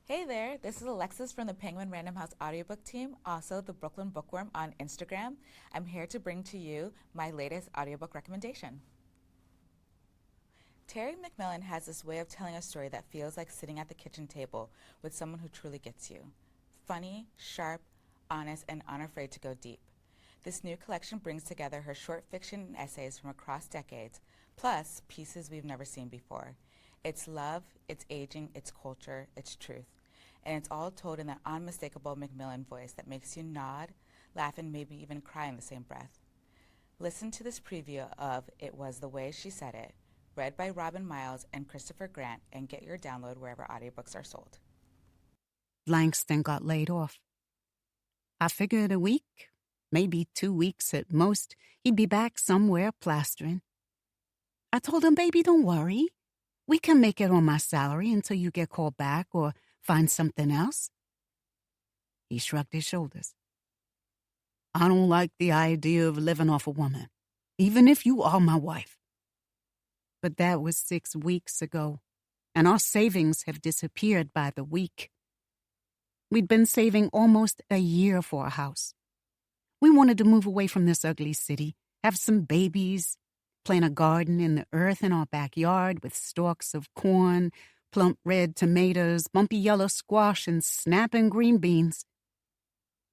Hey there, this is Alexis from the Penguin Random House audiobook team, also the Brooklyn Bookworm on Instagram. I'm here to bring to you my latest audiobook recommendation. Terry McMillan has this way of telling a story that feels like sitting at the kitchen table with someone who truly gets you. Funny, sharp, honest, and unafraid to go deep. This new collection brings together her short fiction and essays from across decades, plus pieces we've never seen before. It's love, it's aging, it's culture, it's truth. And it's all told in that unmistakable McMillan voice that makes you nod, laugh, and maybe even cry in the same breath. Listen to this preview of It Was the Way She Said It, read by Robin Miles and Christopher Grant, and get your download wherever audiobooks are sold. Langston got laid off. I figured a week, maybe 2 weeks at most, he'd be back somewhere plastering. I told him, baby, don't worry. We can make it on my salary until you get called back or find something else. He shrugged his shoulders. I don't like the idea of living off a woman, even if you are my wife. But that was 6 weeks ago, and our savings have disappeared by the week. We'd been saving almost a year for a house. We wanted to move away from this ugly city, have some babies, plant a garden in the earth in our backyard with stalks of corn, plump red tomatoes, bumpy yellow squash, and snapping green beans.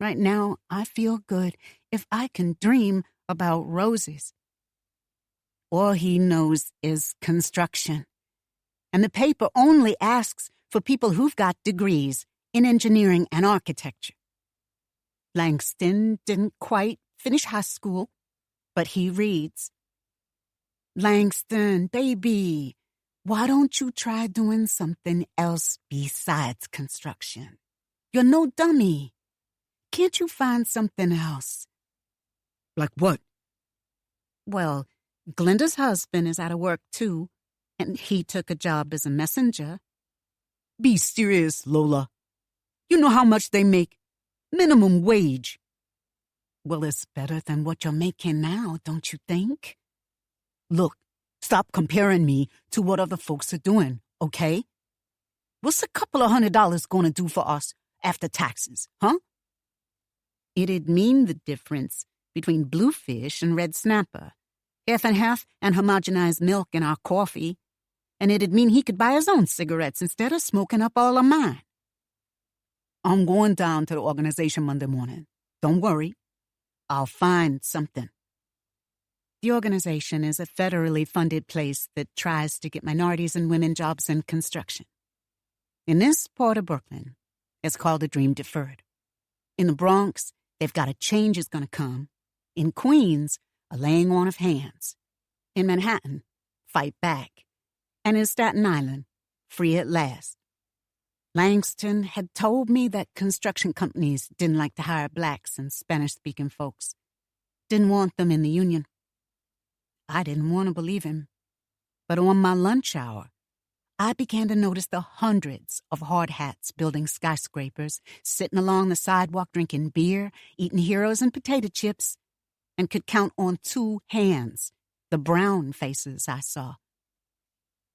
Right now, I feel good if I can dream about roses. All he knows is construction. And the paper only asks for people who've got degrees in engineering and architecture. Langston didn't quite finish high school, but he reads. Langston, baby, why don't you try doing something else besides construction? You're no dummy. Can't you find something else? Like what? Well, Glenda's husband is out of work too, and he took a job as a messenger. Be serious, Lola. You know how much they make? Minimum wage. Well, it's better than what you're making now, don't you think? Look, stop comparing me to what other folks are doing, okay? What's a couple of $100 going to do for us after taxes, huh? It'd mean the difference between bluefish and red snapper, half and half and homogenized milk in our coffee, and it'd mean he could buy his own cigarettes instead of smoking up all of mine. I'm going down to the organization Monday morning. Don't worry. I'll find something. The organization is a federally funded place that tries to get minorities and women jobs in construction. In this part of Brooklyn, it's called a dream deferred. In the Bronx, they've got a change is going to come. In Queens, a laying on of hands. In Manhattan, fight back. And in Staten Island, free at last. Langston had told me that construction companies didn't like to hire blacks and Spanish-speaking folks. Didn't want them in the union. I didn't want to believe him. But on my lunch hour, I began to notice the hundreds of hard hats building skyscrapers, sitting along the sidewalk drinking beer, eating Heroes and potato chips, and could count on 2 hands the brown faces I saw.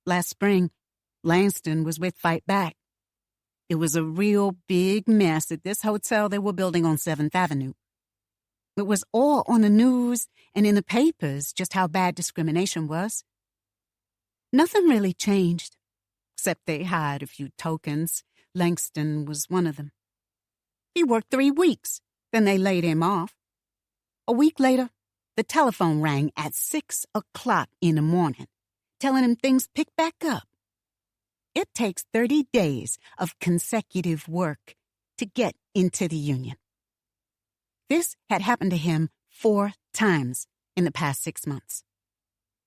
Last spring, Langston was with Fight Back. It was a real big mess at this hotel they were building on 7th Avenue. It was all on the news and in the papers just how bad discrimination was. Nothing really changed, except they hired a few tokens. Langston was one of them. He worked 3 weeks, then they laid him off. A week later, the telephone rang at 6 o'clock in the morning, telling him things picked back up. It takes 30 days of consecutive work to get into the union. This had happened to him 4 times in the past 6 months.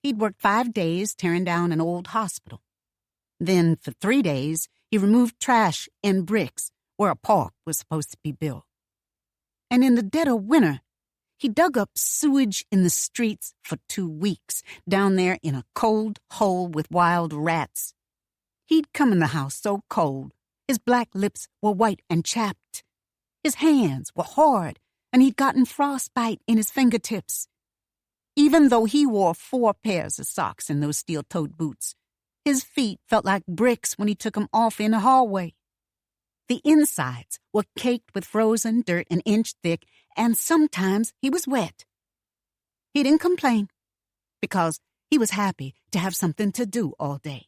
He'd worked 5 days tearing down an old hospital. Then, for 3 days, he removed trash and bricks where a park was supposed to be built. And in the dead of winter, he dug up sewage in the streets for 2 weeks, down there in a cold hole with wild rats. He'd come in the house so cold, his black lips were white and chapped. His hands were hard, and he'd gotten frostbite in his fingertips. Even though he wore 4 pairs of socks in those steel-toed boots, his feet felt like bricks when he took them off in the hallway. The insides were caked with frozen dirt an inch thick, and sometimes he was wet. He didn't complain because he was happy to have something to do all day.